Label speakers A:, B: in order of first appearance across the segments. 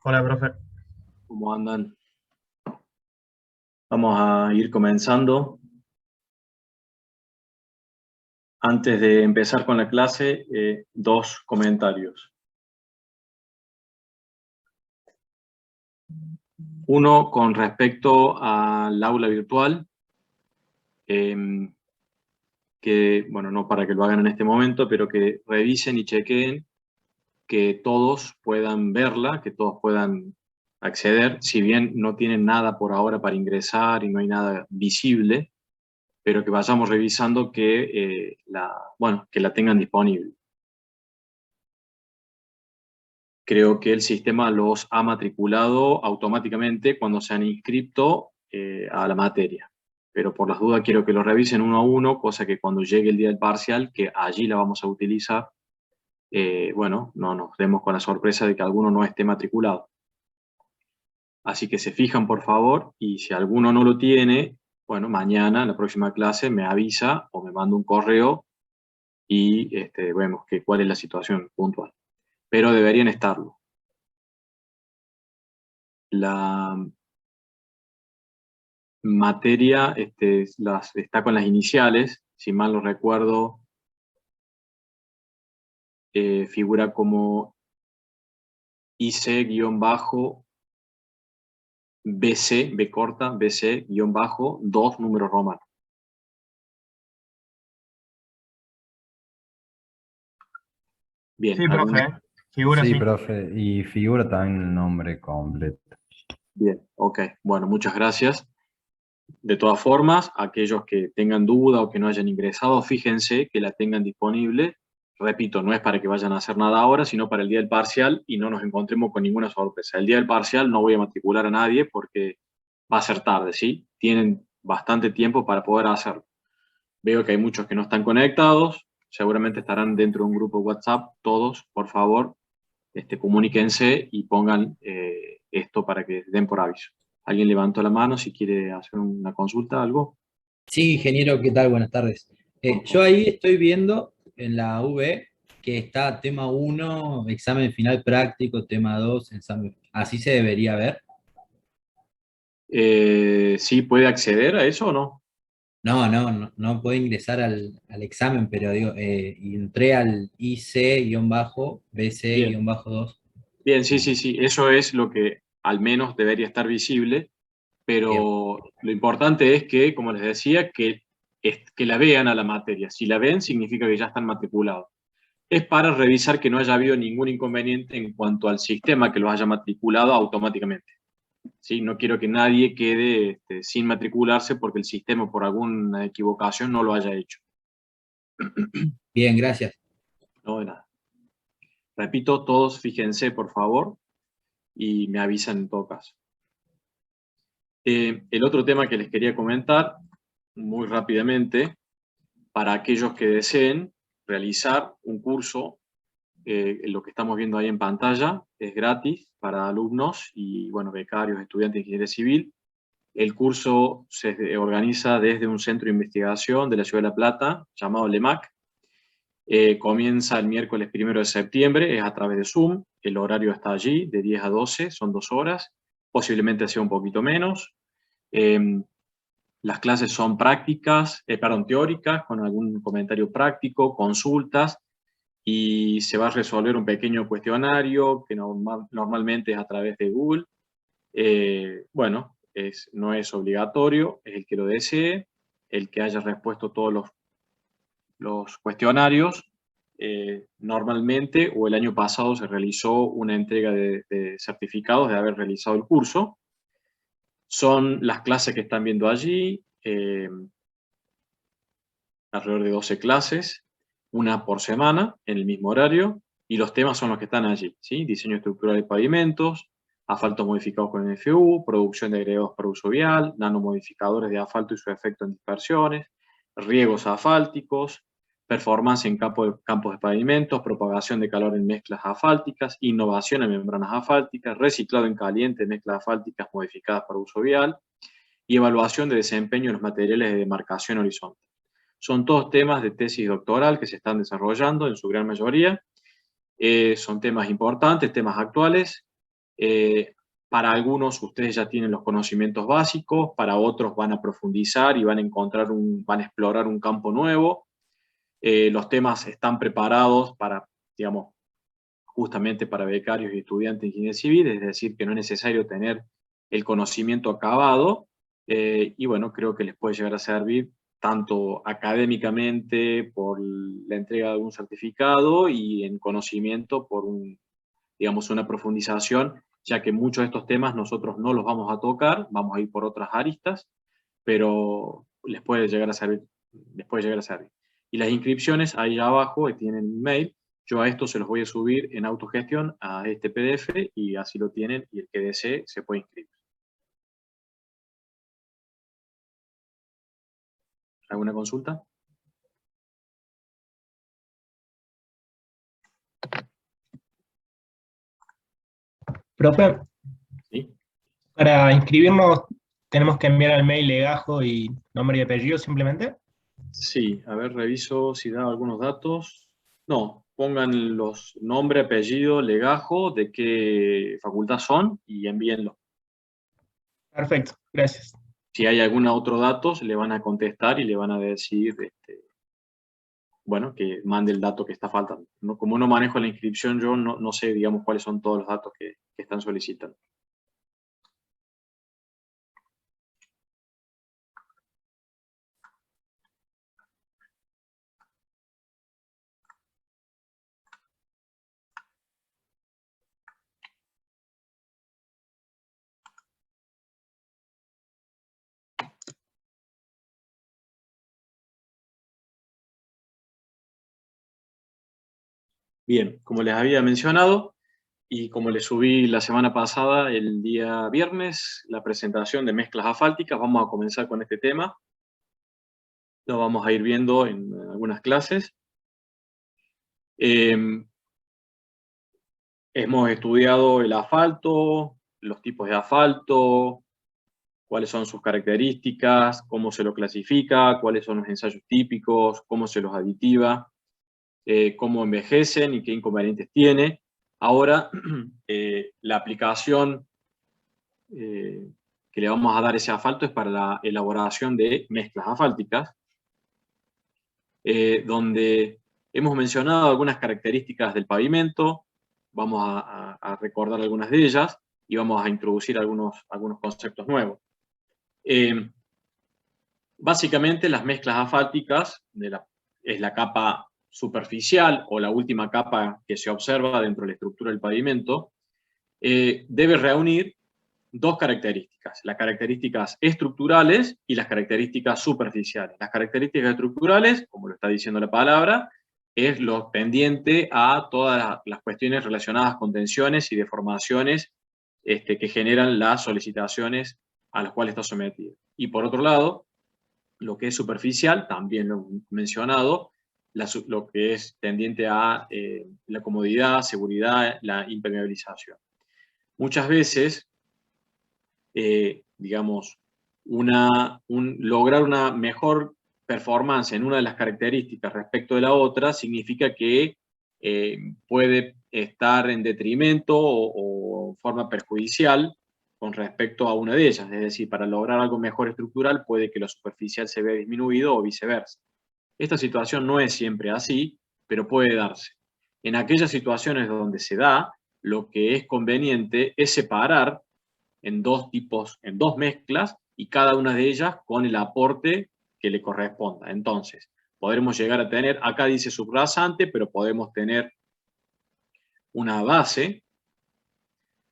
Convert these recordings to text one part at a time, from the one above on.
A: Hola, profe.
B: ¿Cómo andan? Vamos a ir comenzando. Antes de empezar con la clase, dos comentarios. Uno con respecto al aula virtual, eh, que, bueno, no para que lo hagan en este momento, pero que revisen y chequeen que todos puedan verla, que todos puedan acceder, si bien no tienen nada por ahora para ingresar y no hay nada visible, pero que vayamos revisando que la tengan disponible. Creo que el sistema los ha matriculado automáticamente cuando se han inscrito a la materia. Pero por las dudas quiero que lo revisen uno a uno, cosa que cuando llegue el día del parcial, que allí la vamos a utilizar, bueno, no nos demos con la sorpresa de que alguno no esté matriculado. Así que se fijan, por favor, y si alguno no lo tiene, bueno, mañana en la próxima clase me avisa o me manda un correo y vemos cuál es la situación puntual. Pero deberían estarlo. La materia está con las iniciales, si mal no recuerdo, figura como IC-BC, B corta, BC-2, número romano. Bien,
A: Sí, profe. Figura
C: Sí,
A: así.
C: profe, y figura también el nombre completo.
B: bien, ok. Bueno, muchas gracias. De todas formas, aquellos que tengan duda o que no hayan ingresado, fíjense que la tengan disponible. Repito, no es para que vayan a hacer nada ahora, sino para el día del parcial y no nos encontremos con ninguna sorpresa. El día del parcial no voy a matricular a nadie porque va a ser tarde, ¿sí? Tienen bastante tiempo para poder hacerlo. Veo que hay muchos que no están conectados, seguramente estarán dentro de un grupo de WhatsApp. Todos, por favor, comuníquense y pongan esto para que den por aviso. ¿Alguien levantó la mano si quiere hacer una consulta, algo?
D: Sí, ingeniero, ¿qué tal? Buenas tardes.
B: Por
D: Yo
B: favor.
D: ahí estoy viendo en la V que está tema uno, examen final práctico, tema 2, examen. Así se debería ver.
B: ¿Sí puede acceder a eso o no?
D: No puedo ingresar al examen, pero digo, entré al
B: Bien,
D: IC-BC-2.
B: bien, sí, sí, sí. Eso es lo que al menos debería estar visible,
D: Bien,
B: pero lo importante es que, como les decía, que la vean a la materia. Si la ven, significa que ya están matriculados. Es para revisar que no haya habido ningún inconveniente en cuanto al sistema que los haya matriculado automáticamente. ¿Sí? No quiero que nadie quede sin matricularse porque el sistema por alguna equivocación no lo haya hecho.
D: bien, gracias.
B: No de nada. Repito, todos fíjense por favor y me avisan en todo caso. El otro tema que les quería comentar muy rápidamente, para aquellos que deseen realizar un curso, lo que estamos viendo ahí en pantalla es gratis para alumnos y bueno, becarios, estudiantes de ingeniería civil. El curso se organiza desde un centro de investigación de la Ciudad de La Plata llamado LEMAC. Comienza el miércoles 1 de septiembre, es a través de Zoom. El horario está allí, de 10 a 12, son 2 horas. Posiblemente sea un poquito menos. Eh, las clases son teóricas, con algún comentario práctico, consultas, y se va a resolver un pequeño cuestionario que normalmente es a través de Google. Bueno, no es obligatorio, es el que lo desee, el que haya respuesto todos los cuestionarios. Normalmente, o el año pasado, se realizó una entrega de certificados de haber realizado el curso. Son las clases que están viendo allí, alrededor de 12 clases, una por semana, en el mismo horario, y los temas son los que están allí, ¿sí? Diseño estructural de pavimentos, asfaltos modificados con NFU, producción de agregados para uso vial, nanomodificadores de asfalto y su efecto en dispersiones, riegos asfálticos, performance en campos de pavimentos, propagación de calor en mezclas asfálticas, innovación en membranas asfálticas, reciclado en caliente en mezclas asfálticas modificadas para uso vial, y evaluación de desempeño en los materiales de demarcación horizontal. Son todos temas de tesis doctoral que se están desarrollando en su gran mayoría. Son temas importantes, temas actuales, Para algunos ustedes ya tienen los conocimientos básicos, para otros van a profundizar y van a van a explorar un campo nuevo. Los temas están preparados para, digamos, justamente para becarios y estudiantes de ingeniería civil, es decir, que no es necesario tener el conocimiento acabado, y bueno, creo que les puede llegar a servir tanto académicamente por la entrega de algún certificado y en conocimiento por digamos, una profundización, ya que muchos de estos temas nosotros no los vamos a tocar, vamos a ir por otras aristas, pero les puede llegar a servir, les puede llegar a servir. Y las inscripciones ahí abajo tienen un mail. Yo a esto se los voy a subir en autogestión a este PDF y así lo tienen y el que desee se puede inscribir. ¿Alguna consulta?
A: Profe,
B: ¿Sí?
A: para inscribirnos tenemos que enviar al mail legajo y nombre y apellido simplemente.
B: Sí, a ver, reviso si da algunos datos. No, pongan los nombre, apellido, legajo, de qué facultad son y envíenlo.
A: Perfecto, gracias.
B: Si hay algún otro dato, le van a contestar y le van a decir, bueno, que mande el dato que está faltando. Como no manejo la inscripción, yo no sé, digamos, cuáles son todos los datos que están solicitando. Bien, como les había mencionado, y como les subí la semana pasada, el día viernes, la presentación de mezclas asfálticas, vamos a comenzar con este tema. Lo vamos a ir viendo en algunas clases. Hemos estudiado el asfalto, los tipos de asfalto, cuáles son sus características, cómo se lo clasifica, cuáles son los ensayos típicos, cómo se los aditiva, cómo envejecen y qué inconvenientes tiene. Ahora, la aplicación que le vamos a dar a ese asfalto es para la elaboración de mezclas asfálticas, donde hemos mencionado algunas características del pavimento, vamos a recordar algunas de ellas y vamos a introducir algunos conceptos nuevos. Básicamente las mezclas asfálticas es la capa superficial o la última capa que se observa dentro de la estructura del pavimento, debe reunir dos características, las características estructurales y las características superficiales. Las características estructurales, como lo está diciendo la palabra, es lo pendiente a todas las cuestiones relacionadas con tensiones y deformaciones que generan las solicitaciones a las cuales está sometido. Y por otro lado, lo que es superficial, también lo he mencionado, lo que es tendiente a la comodidad, seguridad, la impermeabilización. Muchas veces, digamos, lograr una mejor performance en una de las características respecto de la otra significa que puede estar en detrimento o forma perjudicial con respecto a una de ellas. Es decir, para lograr algo mejor estructural puede que lo superficial se vea disminuido o viceversa. Esta situación no es siempre así, pero puede darse. En aquellas situaciones donde se da, lo que es conveniente es separar en dos tipos, en dos mezclas, y cada una de ellas con el aporte que le corresponda. Entonces, podremos llegar a tener, acá dice subrasante, pero podemos tener una base,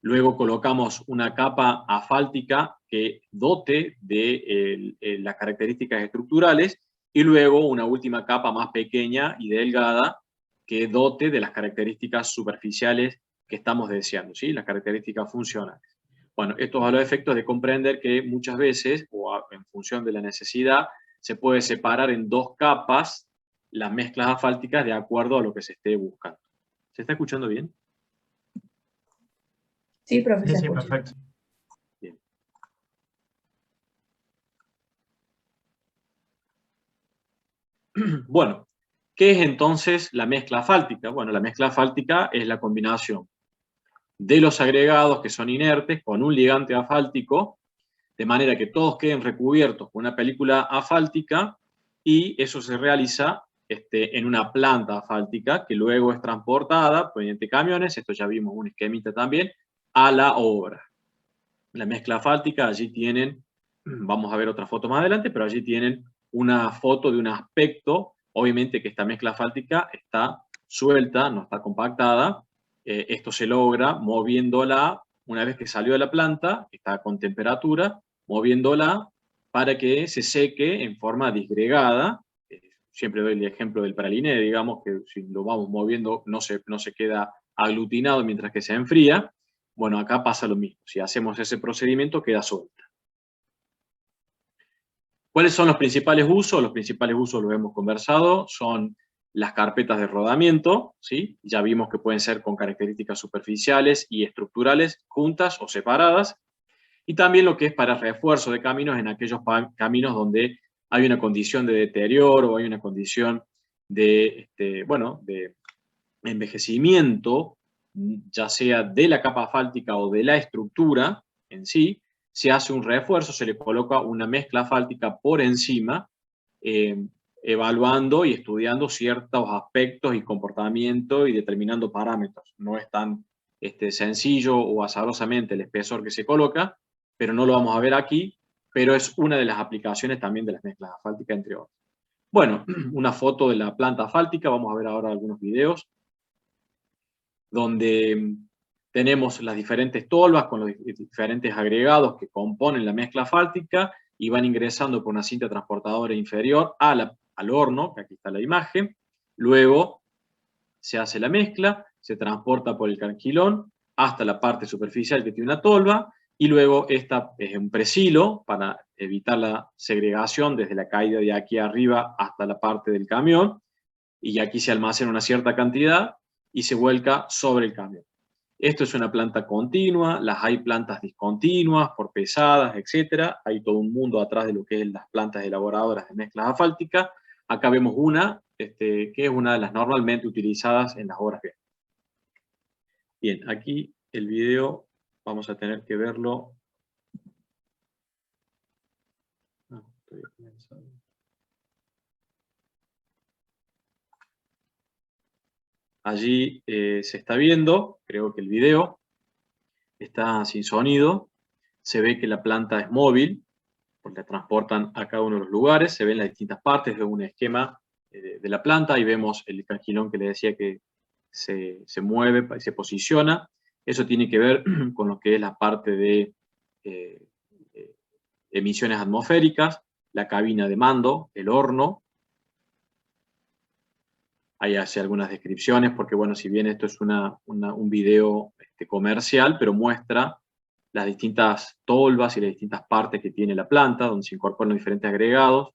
B: luego colocamos una capa asfáltica que dote de las características estructurales, y luego una última capa más pequeña y delgada que dote de las características superficiales que estamos deseando, ¿sí? Las características funcionales. Bueno, esto es a los efectos de comprender que muchas veces, en función de la necesidad, se puede separar en dos capas las mezclas asfálticas de acuerdo a lo que se esté buscando. ¿Se está escuchando bien?
E: Sí, profe, se
A: Sí,
E: escucha.
A: perfecto.
B: Bien. Bueno, ¿qué es entonces la mezcla asfáltica? Bueno, la mezcla asfáltica es la combinación de los agregados que son inertes con un ligante asfáltico, de manera que todos queden recubiertos con una película asfáltica, y eso se realiza en una planta asfáltica que luego es transportada mediante camiones, esto ya vimos un esquemita también, a la obra. La mezcla asfáltica, allí tienen, vamos a ver otra foto más adelante, pero allí tienen una foto de un aspecto, obviamente que esta mezcla asfáltica está suelta, no está compactada, esto se logra moviéndola, una vez que salió de la planta, está con temperatura, moviéndola para que se seque en forma disgregada. Siempre doy el ejemplo del praliné, digamos, que si lo vamos moviendo no se queda aglutinado mientras que se enfría. Bueno, acá pasa lo mismo. Si hacemos ese procedimiento, queda suelta. ¿Cuáles son los principales usos? Los principales usos los hemos conversado, son las carpetas de rodamiento, ¿sí? Ya vimos que pueden ser con características superficiales y estructurales, juntas o separadas, y también lo que es para refuerzo de caminos en aquellos caminos donde hay una condición de deterioro o hay una condición de, de envejecimiento, ya sea de la capa asfáltica o de la estructura en sí. Se hace un refuerzo, se le coloca una mezcla asfáltica por encima, evaluando y estudiando ciertos aspectos y comportamiento y determinando parámetros. No es tan sencillo o azarosamente el espesor que se coloca, pero no lo vamos a ver aquí, pero es una de las aplicaciones también de las mezclas asfálticas, entre otras. Bueno, una foto de la planta asfáltica, vamos a ver ahora algunos videos, donde tenemos las diferentes tolvas con los diferentes agregados que componen la mezcla asfáltica y van ingresando por una cinta transportadora inferior al horno, que aquí está la imagen. Luego se hace la mezcla, se transporta por el canquilón hasta la parte superficial que tiene una tolva, y luego esta es un presilo para evitar la segregación desde la caída de aquí arriba hasta la parte del camión, y aquí se almacena una cierta cantidad y se vuelca sobre el camión. Esto es una planta continua, las hay plantas discontinuas, por pesadas, etc. Hay todo un mundo atrás de lo que es las plantas elaboradoras de mezclas asfálticas. Acá vemos una, que es una de las normalmente utilizadas en las obras viales. Bien, aquí el video vamos a tener que verlo. Allí se está viendo, creo que el video está sin sonido, se ve que la planta es móvil, porque la transportan a cada uno de los lugares, se ven las distintas partes de un esquema de la planta, y vemos el canquilón que le decía que se mueve y se posiciona. Eso tiene que ver con lo que es la parte de emisiones atmosféricas, la cabina de mando, el horno. Ahí hace algunas descripciones, porque bueno, si bien esto es un video comercial, pero muestra las distintas tolvas y las distintas partes que tiene la planta, donde se incorporan diferentes agregados,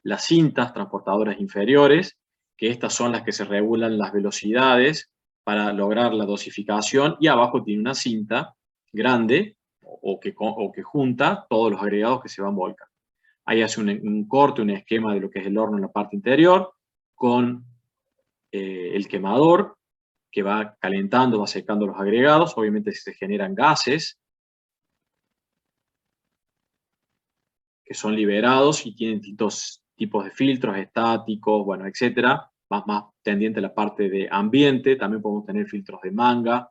B: las cintas transportadoras inferiores, que estas son las que se regulan las velocidades para lograr la dosificación, y abajo tiene una cinta grande o que junta todos los agregados que se van volcando. Ahí hace un corte, un esquema de lo que es el horno en la parte interior, con el quemador, que va calentando, va secando los agregados. Obviamente se generan gases que son liberados y tienen distintos tipos de filtros estáticos, bueno, etcétera, más tendiente a la parte de ambiente. También podemos tener filtros de manga,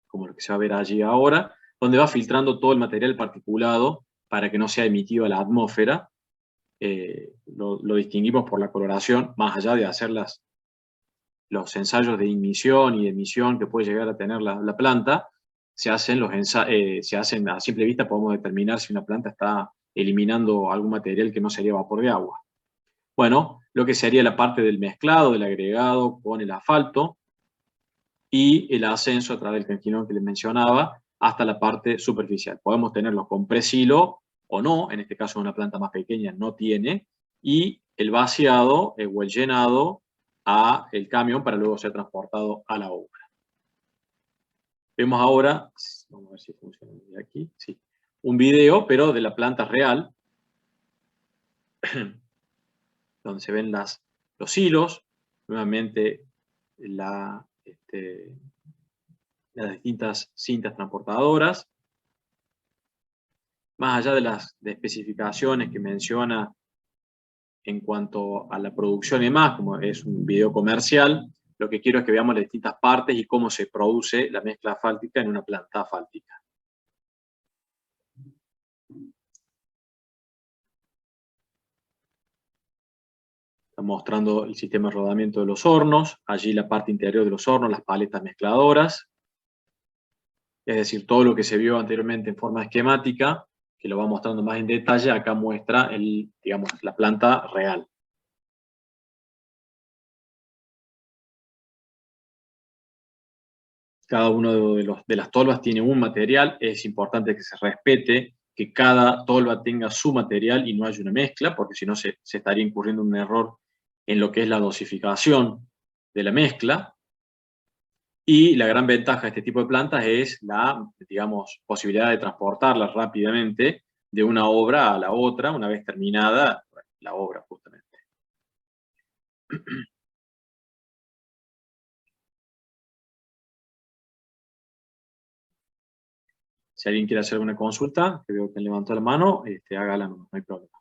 B: como lo que se va a ver allí ahora, donde va filtrando todo el material particulado para que no sea emitido a la atmósfera. Lo distinguimos por la coloración, más allá de hacer los ensayos de ignición y de emisión que puede llegar a tener la planta. Se hacen a simple vista, podemos determinar si una planta está eliminando algún material que no sería vapor de agua. Bueno, lo que sería la parte del mezclado, del agregado con el asfalto, y el ascenso a través del canquilón que les mencionaba hasta la parte superficial. Podemos tenerlo con presilo o no, en este caso una planta más pequeña no tiene, y el vaciado o el llenado a el camión para luego ser transportado a la obra. Vemos ahora, vamos a ver si funciona aquí, sí, un video, pero de la planta real, donde se ven los hilos, nuevamente las distintas cintas transportadoras. Más allá de las especificaciones que menciona en cuanto a la producción y demás, como es un video comercial, lo que quiero es que veamos las distintas partes y cómo se produce la mezcla asfáltica en una planta asfáltica. Está mostrando el sistema de rodamiento de los hornos, allí la parte interior de los hornos, las paletas mezcladoras, es decir, todo lo que se vio anteriormente en forma esquemática, que lo va mostrando más en detalle, acá muestra digamos, la planta real. Cada uno de las tolvas tiene un material, es importante que se respete que cada tolva tenga su material y no haya una mezcla, porque si no se estaría incurriendo en un error en lo que es la dosificación de la mezcla. Y la gran ventaja de este tipo de plantas es la, digamos, posibilidad de transportarlas rápidamente de una obra a la otra, una vez terminada la obra, justamente. Si alguien quiere hacer alguna consulta, que veo que levantó la mano, hágala, no hay problema.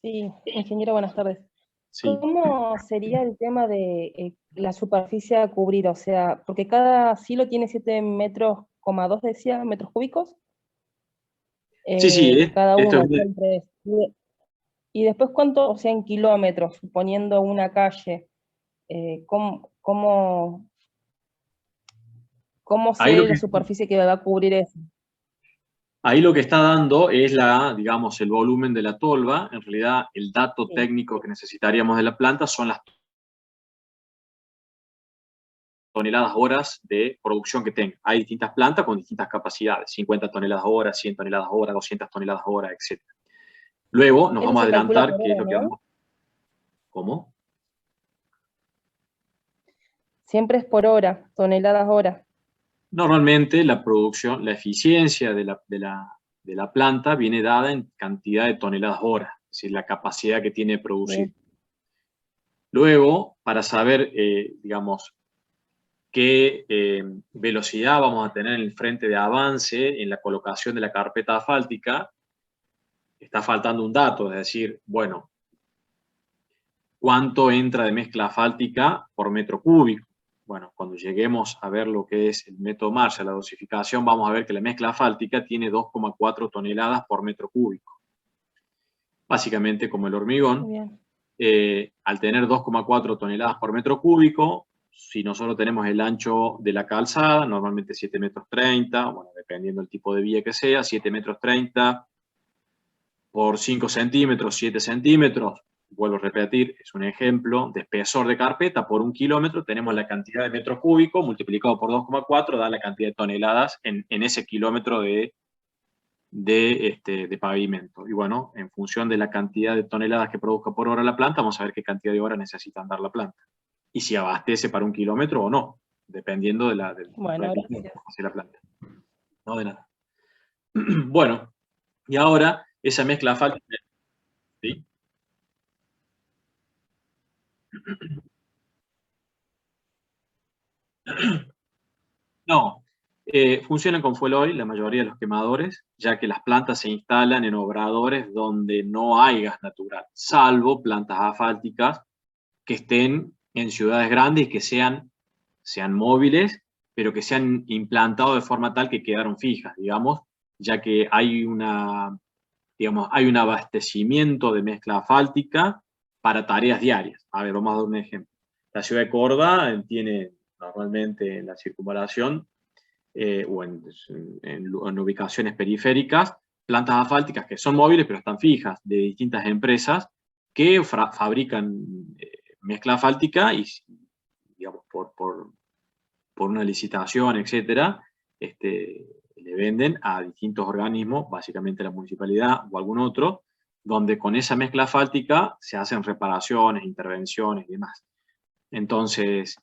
E: Sí, ingeniero, buenas tardes.
B: Sí.
E: ¿Cómo sería el tema de la superficie a cubrir? O sea, porque cada silo tiene 7,2 metros, decía, metros cúbicos.
B: Sí,
E: Cada
B: esto
E: uno.
B: es...
E: Y después, ¿cuánto, o sea, en kilómetros, suponiendo una calle? ¿Cómo
B: Ahí lo
E: sería la superficie que va a cubrir eso?
B: Ahí lo que está dando es digamos, el volumen de la tolva. En realidad, el dato
E: Sí.
B: técnico que necesitaríamos de la planta son las toneladas horas de producción que tenga. Hay distintas plantas con distintas capacidades, 50 toneladas hora, 100 toneladas hora, 200 toneladas hora, etc. Luego nos
E: Eso
B: vamos a
E: se calcula
B: adelantar
E: por
B: qué es
E: hora,
B: lo que
E: ¿no?
B: vamos... ¿Cómo?
E: Siempre es por hora, toneladas hora.
B: Normalmente la producción, la eficiencia de la planta viene dada en cantidad de toneladas hora, es decir, la capacidad que tiene de producir.
E: Bien.
B: Luego, para saber, digamos, qué velocidad vamos a tener en el frente de avance en la colocación de la carpeta asfáltica, está faltando un dato, es decir, bueno, ¿cuánto entra de mezcla asfáltica por metro cúbico? Bueno, cuando lleguemos a ver lo que es el método Marshall, la dosificación, vamos a ver que la mezcla asfáltica tiene 2,4 toneladas por metro cúbico. Básicamente como el hormigón.
E: Bien.
B: Al tener 2,4 toneladas por metro cúbico, si nosotros tenemos el ancho de la calzada, normalmente 7,30 metros, bueno, dependiendo del tipo de vía que sea, 7,30 metros por 5 centímetros, 7 centímetros, vuelvo a repetir, es un ejemplo de espesor de carpeta por 1 kilómetro, tenemos la cantidad de metros cúbicos multiplicado por 2,4, da la cantidad de toneladas en ese kilómetro de pavimento. Y bueno, en función de la cantidad de toneladas que produzca por hora la planta, vamos a ver qué cantidad de horas necesita andar la planta. Y si abastece para 1 kilómetro o no, dependiendo del
E: Bueno,
B: rendimiento
E: gracias.
B: que hace la planta. No de nada. Bueno, y ahora esa mezcla asfáltica, ¿sí? No, funcionan con fuel oil la mayoría de los quemadores, ya que las plantas se instalan en obradores donde no hay gas natural, salvo plantas asfálticas que estén en ciudades grandes y que sean móviles, pero que se han implantado de forma tal que quedaron fijas, digamos, ya que hay hay un abastecimiento de mezcla asfáltica para tareas diarias. A ver, vamos a dar un ejemplo. La ciudad de Córdoba tiene normalmente en la circunvalación o en ubicaciones periféricas plantas asfálticas que son móviles pero están fijas, de distintas empresas que fabrican mezcla asfáltica y, digamos, por una licitación, etcétera, le venden a distintos organismos, básicamente la municipalidad o algún otro, donde con esa mezcla asfáltica se hacen reparaciones, intervenciones y demás. Entonces,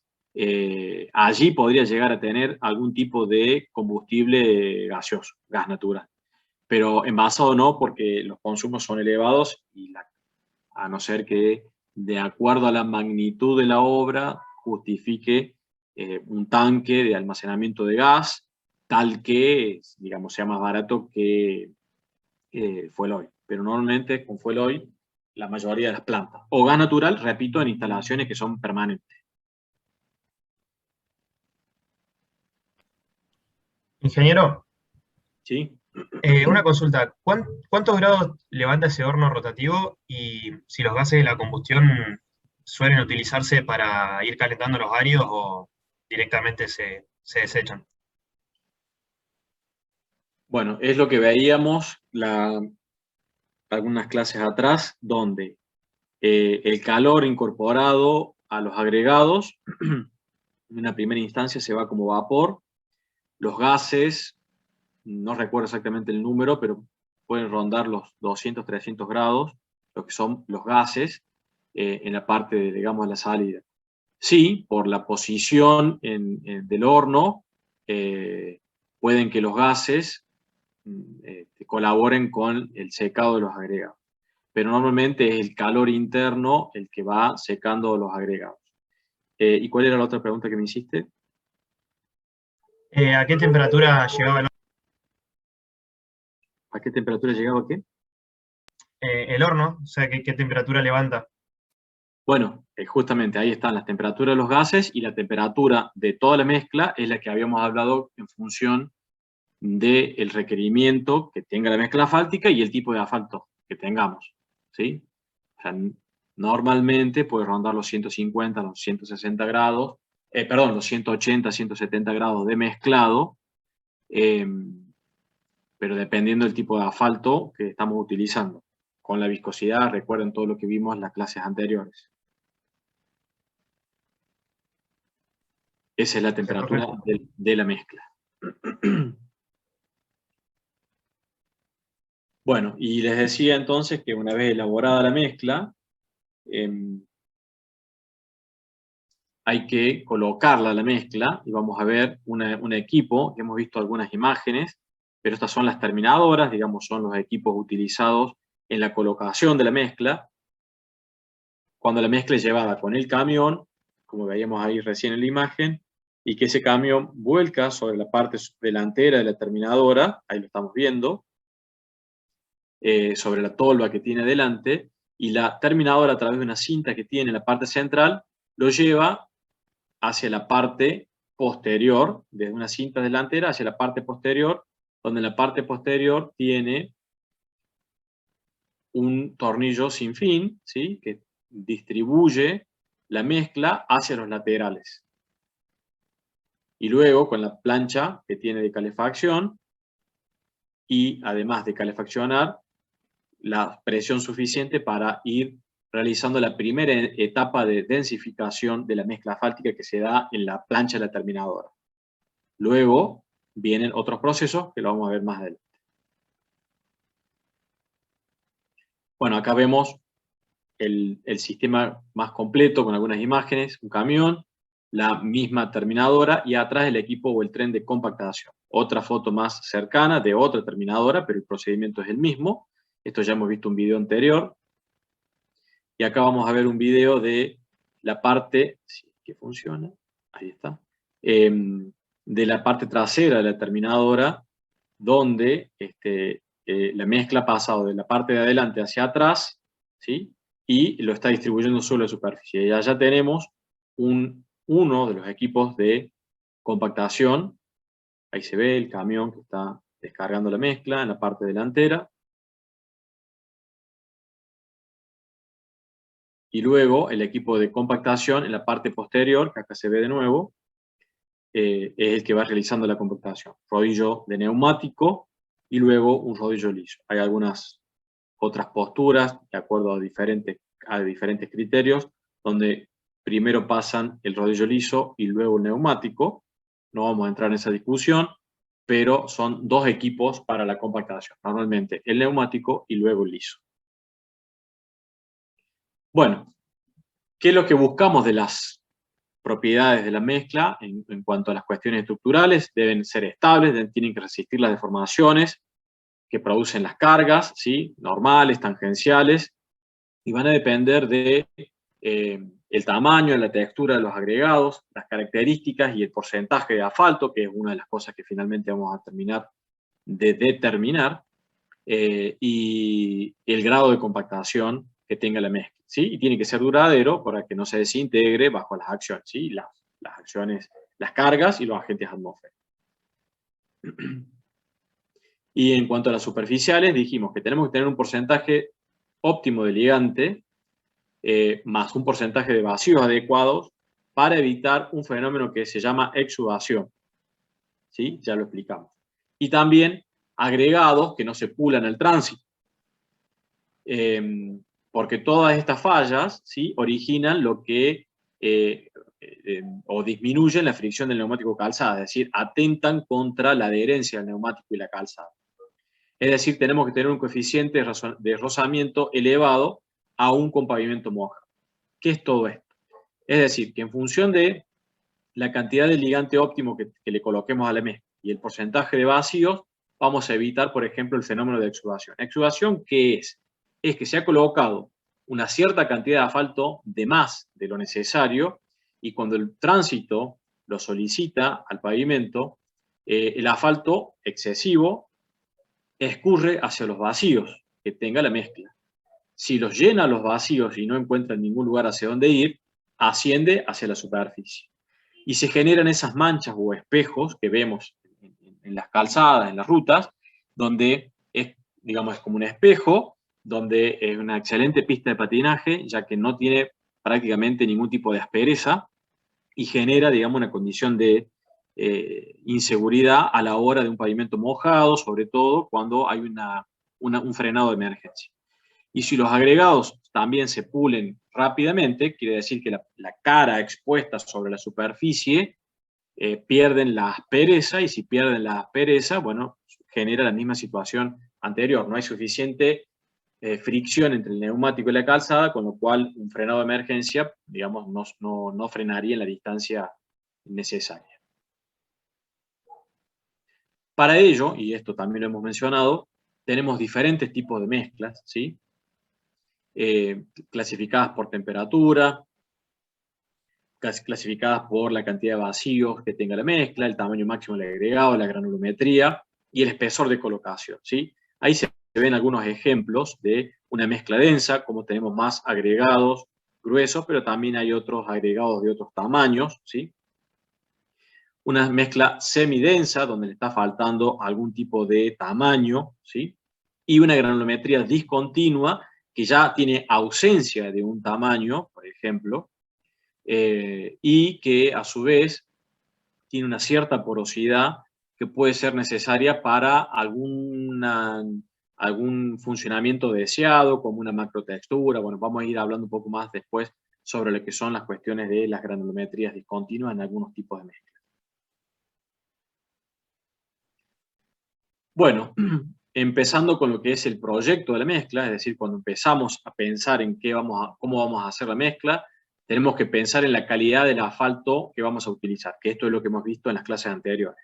B: allí podría llegar a tener algún tipo de combustible gaseoso, gas natural. Pero envasado no, porque los consumos son elevados y a no ser que, de acuerdo a la magnitud de la obra, justifique un tanque de almacenamiento de gas, tal que, digamos, sea más barato que fuel oil. Pero normalmente con fuel oil, la mayoría de las plantas. O gas natural, repito, en instalaciones que son permanentes.
A: Ingeniero,
B: ¿Sí?
A: una consulta. ¿Cuántos grados levanta ese horno rotativo y si los gases de la combustión suelen utilizarse para ir calentando los áridos o directamente se desechan?
B: Bueno, es lo que veíamos algunas clases atrás, donde el calor incorporado a los agregados, en una primera instancia se va como vapor, los gases, no recuerdo exactamente el número, pero pueden rondar los 200, 300 grados, lo que son los gases, en la parte, digamos, de la salida. Sí, por la posición del horno, pueden que los gases colaboren con el secado de los agregados. Pero normalmente es el calor interno el que va secando los agregados. ¿Y cuál era la otra pregunta que me hiciste?
A: ¿A qué temperatura llegaba
B: ¿A qué temperatura llegaba qué?
A: el horno? O sea, ¿qué temperatura levanta?
B: Bueno, justamente ahí están las temperaturas de los gases y la temperatura de toda la mezcla es la que habíamos hablado en función del requerimiento que tenga la mezcla asfáltica y el tipo de asfalto que tengamos, ¿sí? O sea, normalmente puede rondar los 150, los 160 grados, perdón, los 180, 170 grados de mezclado, pero dependiendo del tipo de asfalto que estamos utilizando. Con la viscosidad, recuerden todo lo que vimos en las clases anteriores. Esa es la temperatura de la mezcla. Bueno, y les decía entonces que una vez elaborada la mezcla, hay que colocarla a la mezcla y vamos a ver un equipo, que hemos visto algunas imágenes, pero estas son las terminadoras, digamos, son los equipos utilizados en la colocación de la mezcla. Cuando la mezcla es llevada con el camión, como veíamos ahí recién en la imagen, y que ese camión vuelca sobre la parte delantera de la terminadora, ahí lo estamos viendo, sobre la tolva que tiene delante, y la terminadora a través de una cinta que tiene en la parte central, lo lleva hacia la parte posterior, desde una cinta delantera hacia la parte posterior, donde en la parte posterior tiene un tornillo sin fin, ¿sí?, que distribuye la mezcla hacia los laterales. Y luego con la plancha que tiene de calefacción, y además de calefaccionar, la presión suficiente para ir realizando la primera etapa de densificación de la mezcla asfáltica que se da en la plancha de la terminadora. Luego vienen otros procesos que lo vamos a ver más adelante. Bueno, acá vemos el sistema más completo con algunas imágenes, un camión, la misma terminadora y atrás el equipo o el tren de compactación. Otra foto más cercana de otra terminadora, pero el procedimiento es el mismo. Esto ya hemos visto un video anterior. Y acá vamos a ver un video de la parte, sí, que funciona, ahí está, de la parte trasera de la terminadora, donde la mezcla ha pasado de la parte de adelante hacia atrás, ¿sí?, y lo está distribuyendo sobre la superficie. Y allá tenemos uno de los equipos de compactación. Ahí se ve el camión que está descargando la mezcla en la parte delantera. Y luego el equipo de compactación en la parte posterior, que acá se ve de nuevo, es el que va realizando la compactación. Rodillo de neumático y luego un rodillo liso. Hay algunas otras posturas, de acuerdo a diferentes criterios, donde primero pasan el rodillo liso y luego el neumático. No vamos a entrar en esa discusión, pero son dos equipos para la compactación. Normalmente el neumático y luego el liso. Bueno, ¿qué es lo que buscamos de las propiedades de la mezcla en cuanto a las cuestiones estructurales? Deben ser estables, tienen que resistir las deformaciones que producen las cargas, ¿sí?, normales, tangenciales, y van a depender de el tamaño, la textura de los agregados, las características y el porcentaje de asfalto, que es una de las cosas que finalmente vamos a terminar de determinar, y el grado de compactación que tenga la mezcla, ¿sí? Y tiene que ser duradero para que no se desintegre bajo las acciones, ¿sí? Las acciones, las cargas y los agentes atmosféricos. Y en cuanto a las superficiales, dijimos que tenemos que tener un porcentaje óptimo de ligante, más un porcentaje de vacíos adecuados para evitar un fenómeno que se llama exudación. ¿Sí? Ya lo explicamos. Y también agregados que no se pulan al tránsito. Porque todas estas fallas, ¿sí?, originan lo que, o disminuyen la fricción del neumático calzada, es decir, atentan contra la adherencia del neumático y la calzada. Es decir, tenemos que tener un coeficiente de rozamiento elevado aún con pavimento mojado. ¿Qué es todo esto? Es decir, que en función de la cantidad de ligante óptimo que le coloquemos a la mezcla y el porcentaje de vacíos, vamos a evitar, por ejemplo, el fenómeno de exudación. ¿Exudación qué es? Es que se ha colocado una cierta cantidad de asfalto de más de lo necesario y cuando el tránsito lo solicita al pavimento, el asfalto excesivo escurre hacia los vacíos que tenga la mezcla. Si los llena los vacíos y no encuentra ningún lugar hacia donde ir, asciende hacia la superficie. Y se generan esas manchas o espejos que vemos en las calzadas, en las rutas, donde es, digamos, es como un espejo, donde es una excelente pista de patinaje, ya que no tiene prácticamente ningún tipo de aspereza y genera, digamos, una condición de inseguridad a la hora de un pavimento mojado, sobre todo cuando hay un frenado de emergencia. Y si los agregados también se pulen rápidamente, quiere decir que la cara expuesta sobre la superficie pierden la aspereza, y si pierden la aspereza, bueno, genera la misma situación anterior. No hay suficiente fricción entre el neumático y la calzada, con lo cual un frenado de emergencia, digamos, no frenaría en la distancia necesaria. Para ello, y esto también lo hemos mencionado, tenemos diferentes tipos de mezclas, ¿sí? Clasificadas por temperatura, clasificadas por la cantidad de vacíos que tenga la mezcla, el tamaño máximo del agregado, la granulometría y el espesor de colocación, ¿sí? Ahí se ven algunos ejemplos de una mezcla densa, como tenemos más agregados gruesos, pero también hay otros agregados de otros tamaños, ¿sí? Una mezcla semidensa, donde le está faltando algún tipo de tamaño, ¿sí? Y una granulometría discontinua, que ya tiene ausencia de un tamaño, por ejemplo, y que a su vez tiene una cierta porosidad que puede ser necesaria para algún funcionamiento deseado, como una macrotextura. Bueno, vamos a ir hablando un poco más después sobre lo que son las cuestiones de las granulometrías discontinuas en algunos tipos de mezclas. Bueno, empezando con lo que es el proyecto de la mezcla, es decir, cuando empezamos a pensar en cómo vamos a hacer la mezcla, tenemos que pensar en la calidad del asfalto que vamos a utilizar, que esto es lo que hemos visto en las clases anteriores.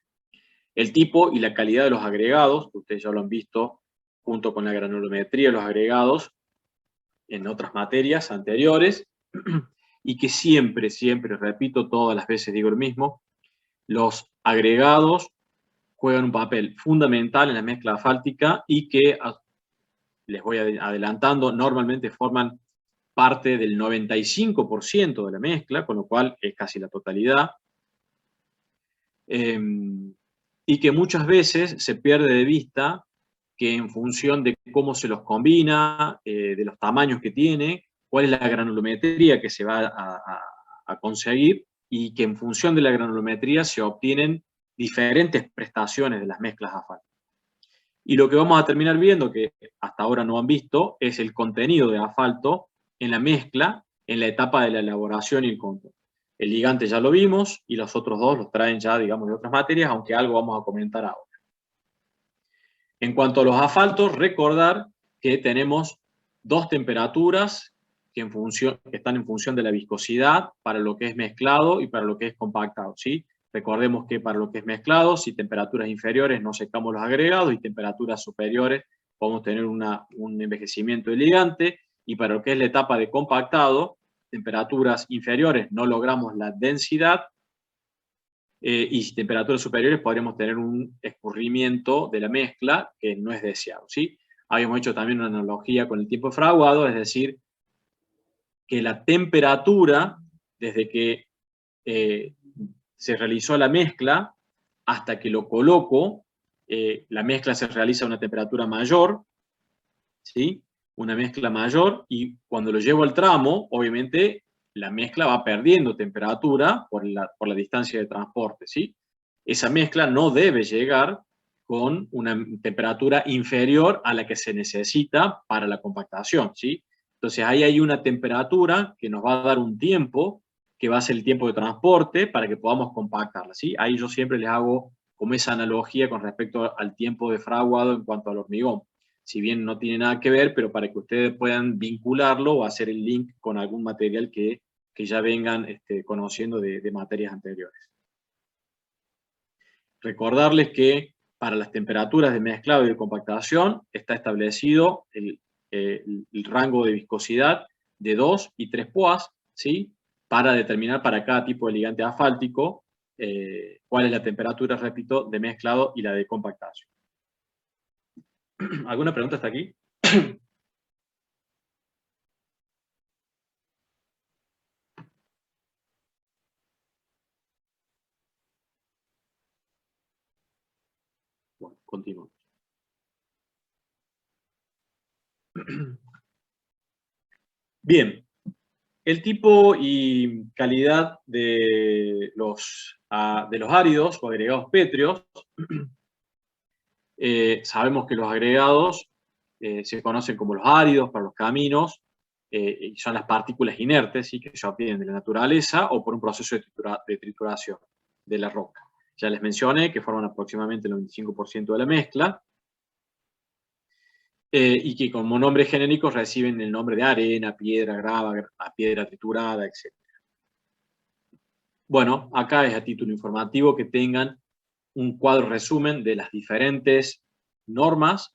B: El tipo y la calidad de los agregados, ustedes ya lo han visto junto con la granulometría de los agregados en otras materias anteriores, y que siempre, repito, todas las veces digo lo mismo, los agregados juegan un papel fundamental en la mezcla asfáltica y que, les voy adelantando, normalmente forman parte del 95% de la mezcla, con lo cual es casi la totalidad, y que muchas veces se pierde de vista que en función de cómo se los combina, de los tamaños que tiene, cuál es la granulometría que se va a conseguir, y que en función de la granulometría se obtienen diferentes prestaciones de las mezclas asfálticas. Y lo que vamos a terminar viendo, que hasta ahora no han visto, es el contenido de asfalto en la mezcla, en la etapa de la elaboración y el control. El ligante ya lo vimos, y los otros dos los traen ya, digamos, de otras materias, aunque algo vamos a comentar ahora. En cuanto a los asfaltos, recordar que tenemos dos temperaturas que están en función de la viscosidad para lo que es mezclado y para lo que es compactado, ¿sí? Recordemos que para lo que es mezclado, si temperaturas inferiores no secamos los agregados, y temperaturas superiores podemos tener un envejecimiento del ligante, y para lo que es la etapa de compactado, temperaturas inferiores no logramos la densidad, y temperaturas superiores podremos tener un escurrimiento de la mezcla que no es deseado, ¿sí? Habíamos hecho también una analogía con el tiempo de fraguado, es decir, que la temperatura, desde que se realizó la mezcla hasta que lo coloco, la mezcla se realiza a una temperatura mayor, ¿sí? Una mezcla mayor, y cuando lo llevo al tramo, obviamente la mezcla va perdiendo temperatura por la distancia de transporte, ¿sí? Esa mezcla no debe llegar con una temperatura inferior a la que se necesita para la compactación, ¿sí? Entonces ahí hay una temperatura que nos va a dar un tiempo, que va a ser el tiempo de transporte para que podamos compactarla, ¿sí? Ahí yo siempre les hago como esa analogía con respecto al tiempo de fraguado en cuanto al hormigón. Si bien no tiene nada que ver, pero para que ustedes puedan vincularlo o hacer el link con algún material que ya vengan conociendo de materias anteriores. Recordarles que para las temperaturas de mezclado y de compactación está establecido el rango de viscosidad de 2 y 3 POAs, ¿sí? Para determinar para cada tipo de ligante asfáltico cuál es la temperatura, repito, de mezclado y la de compactación. ¿Alguna pregunta hasta aquí? Bueno, continuamos. Bien, el tipo y calidad de los áridos o agregados pétreos. Sabemos que los agregados se conocen como los áridos para los caminos, y son las partículas inertes, ¿sí? Que se obtienen de la naturaleza o por un proceso de trituración de la roca. Ya les mencioné que forman aproximadamente el 95% de la mezcla, y que como nombre genérico reciben el nombre de arena, piedra, grava, piedra triturada, etc. Bueno, acá es a título informativo que tengan un cuadro resumen de las diferentes normas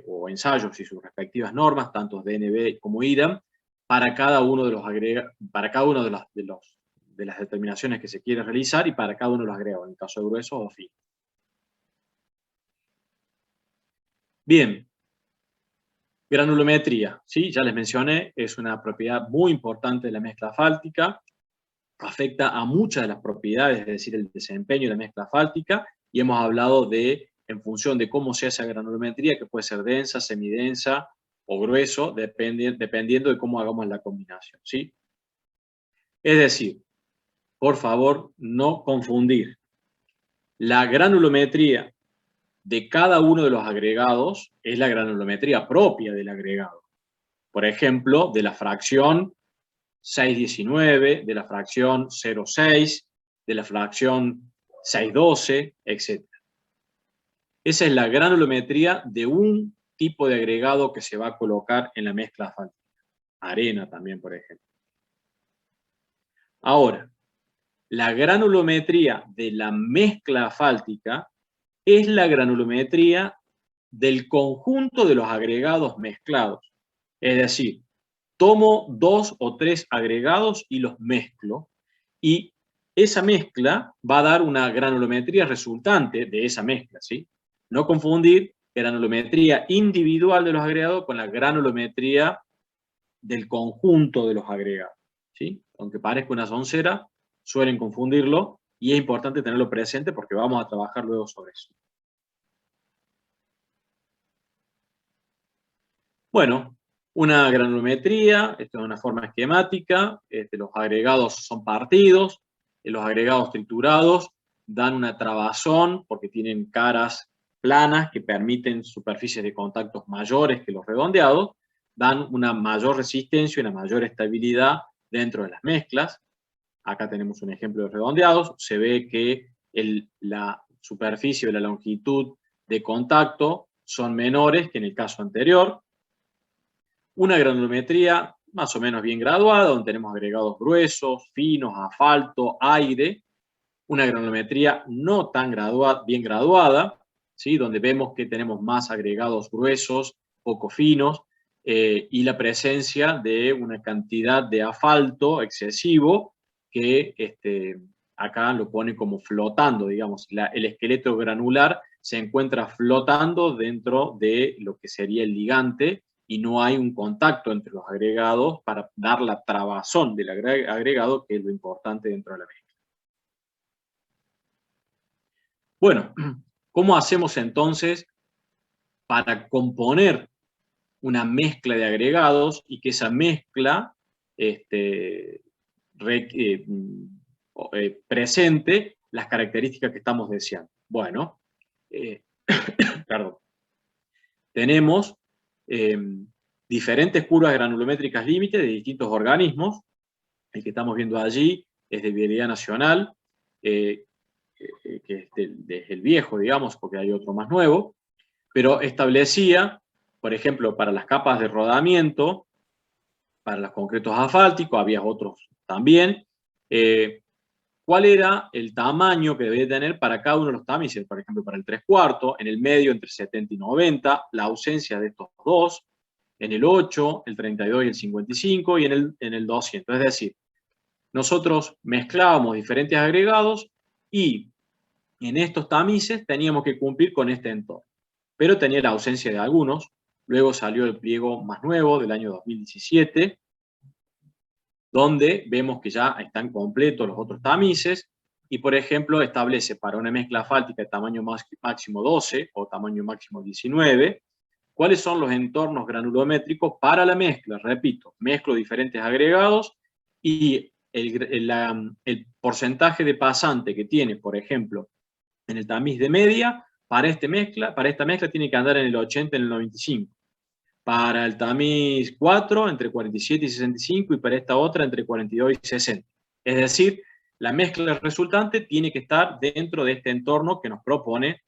B: o ensayos y sus respectivas normas, tanto DNV como IRAM, para cada uno de las determinaciones que se quiere realizar y para cada uno de los agregados, en el caso de gruesos o finos. Bien, granulometría, ¿sí? Ya les mencioné, es una propiedad muy importante de la mezcla asfáltica, afecta a muchas de las propiedades, es decir, el desempeño de la mezcla asfáltica, y hemos hablado en función de cómo se hace la granulometría, que puede ser densa, semidensa o grueso, dependiendo de cómo hagamos la combinación, ¿sí? Es decir, por favor, no confundir la granulometría de cada uno de los agregados es la granulometría propia del agregado. Por ejemplo, de la fracción 6,19, de la fracción 0,6, de la fracción 6,12, etc. Esa es la granulometría de un tipo de agregado que se va a colocar en la mezcla asfáltica. Arena también, por ejemplo. Ahora, la granulometría de la mezcla asfáltica es la granulometría del conjunto de los agregados mezclados. Es decir, tomo 2 o 3 agregados y los mezclo, y esa mezcla va a dar una granulometría resultante de esa mezcla, ¿sí? No confundir granulometría individual de los agregados con la granulometría del conjunto de los agregados, ¿sí? Aunque parezca una soncera, suelen confundirlo, y es importante tenerlo presente porque vamos a trabajar luego sobre eso. Bueno, una granulometría, esto es una forma esquemática, los agregados son partidos, los agregados triturados dan una trabazón porque tienen caras planas que permiten superficies de contactos mayores que los redondeados, dan una mayor resistencia y una mayor estabilidad dentro de las mezclas. Acá tenemos un ejemplo de redondeados, se ve que la superficie o la longitud de contacto son menores que en el caso anterior. Una granulometría más o menos bien graduada, donde tenemos agregados gruesos, finos, asfalto, aire. Una granulometría no tan bien graduada, ¿sí? Donde vemos que tenemos más agregados gruesos, poco finos, y la presencia de una cantidad de asfalto excesivo que acá lo pone como flotando, digamos. El esqueleto granular se encuentra flotando dentro de lo que sería el ligante y no hay un contacto entre los agregados para dar la trabazón del agregado, que es lo importante dentro de la mezcla. Bueno, ¿cómo hacemos entonces para componer una mezcla de agregados y que esa mezcla presente las características que estamos deseando? Bueno, perdón. Tenemos diferentes curvas granulométricas límite de distintos organismos. El que estamos viendo allí es de vialidad nacional, que es el viejo, digamos, porque hay otro más nuevo, pero establecía, por ejemplo, para las capas de rodamiento, para los concretos asfálticos, había otros también, cuál era el tamaño que debía tener para cada uno de los tamices, por ejemplo, para el 3/4, en el medio entre 70 y 90, la ausencia de estos dos, en el 8, el 32 y el 55, y en el 200. Es decir, nosotros mezclábamos diferentes agregados y en estos tamices teníamos que cumplir con este entorno. Pero tenía la ausencia de algunos. Luego salió el pliego más nuevo del año 2017, donde vemos que ya están completos los otros tamices, y por ejemplo establece para una mezcla asfáltica de tamaño máximo 12 o tamaño máximo 19, cuáles son los entornos granulométricos para la mezcla. Repito, mezclo diferentes agregados y el porcentaje de pasante que tiene, por ejemplo, en el tamiz de media, para esta mezcla tiene que andar en el 80, en el 95. Para el tamiz 4, entre 47 y 65, y para esta otra, entre 42 y 60. Es decir, la mezcla resultante tiene que estar dentro de este entorno que nos propone,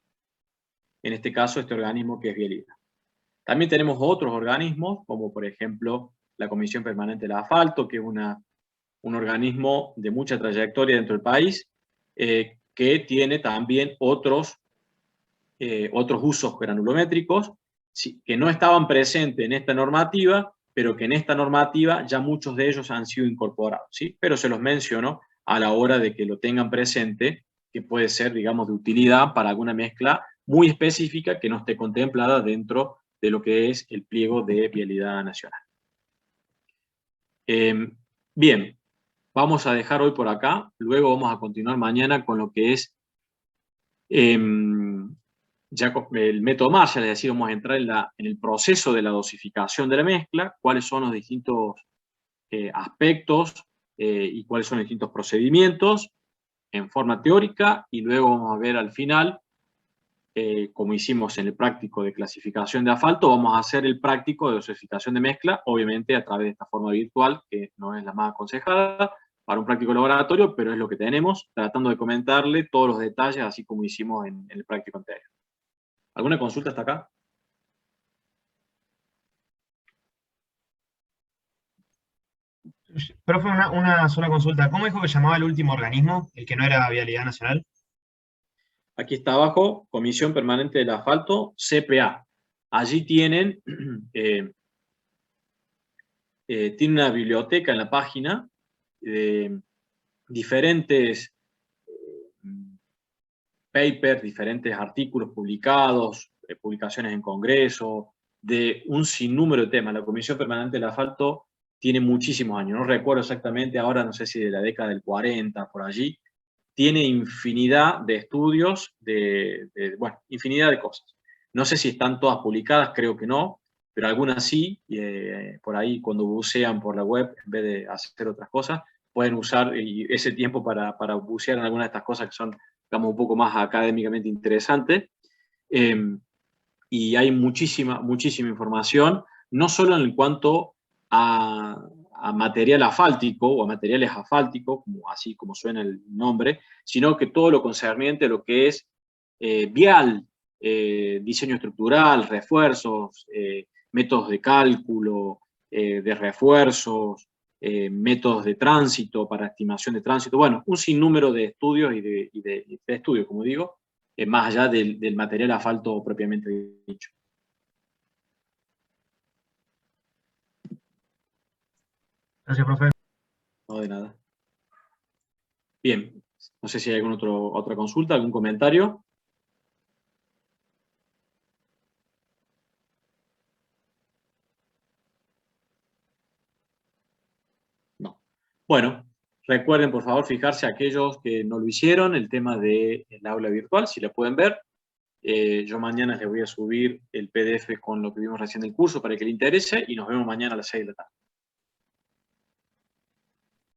B: en este caso, este organismo que es vialidad. También tenemos otros organismos, como por ejemplo la Comisión Permanente del Asfalto, que es un organismo de mucha trayectoria dentro del país, que tiene también otros usos granulométricos, que no estaban presentes en esta normativa, pero que en esta normativa ya muchos de ellos han sido incorporados, ¿sí? Pero se los menciono a la hora de que lo tengan presente, que puede ser, digamos, de utilidad para alguna mezcla muy específica que no esté contemplada dentro de lo que es el pliego de vialidad nacional. Bien, vamos a dejar hoy por acá, luego vamos a continuar mañana con lo que es ya el método Marshall, es decir, vamos a entrar en el proceso de la dosificación de la mezcla, cuáles son los distintos aspectos y cuáles son los distintos procedimientos en forma teórica, y luego vamos a ver al final, como hicimos en el práctico de clasificación de asfalto, vamos a hacer el práctico de dosificación de mezcla, obviamente a través de esta forma virtual, que no es la más aconsejada para un práctico laboratorio, pero es lo que tenemos, tratando de comentarle todos los detalles, así como hicimos en el práctico anterior. ¿Alguna consulta hasta acá?
A: Profe, una sola consulta. ¿Cómo dijo que llamaba el último organismo, el que no era Vialidad Nacional?
B: Aquí está abajo, Comisión Permanente del Asfalto, CPA. Allí tienen, tiene una biblioteca en la página, diferentes papers, diferentes artículos publicados, publicaciones en congreso, de un sinnúmero de temas. La Comisión Permanente del Asfalto tiene muchísimos años, no recuerdo exactamente ahora, no sé si de la década del 40, por allí. Tiene infinidad de estudios, bueno, infinidad de cosas. No sé si están todas publicadas, creo que no, pero algunas sí, por ahí cuando bucean por la web, en vez de hacer otras cosas, pueden usar ese tiempo para bucear en algunas de estas cosas que son, digamos, un poco más académicamente interesantes. Y hay muchísima información, no solo en cuanto a material asfáltico o a materiales asfálticos, así como suena el nombre, sino que todo lo concerniente a lo que es vial, diseño estructural, refuerzos, métodos de cálculo, de refuerzos, métodos de tránsito para estimación de tránsito, bueno, un sinnúmero de estudios y de estudios, como digo, más allá del material asfalto propiamente dicho.
A: Gracias, profe.
B: No de nada. Bien, no sé si hay alguna otra consulta, algún comentario. No. Bueno, recuerden por favor fijarse aquellos que no lo hicieron, el tema del aula virtual, si la pueden ver. Yo mañana les voy a subir el PDF con lo que vimos recién del curso para que le interese y nos vemos mañana a las 6 de la tarde.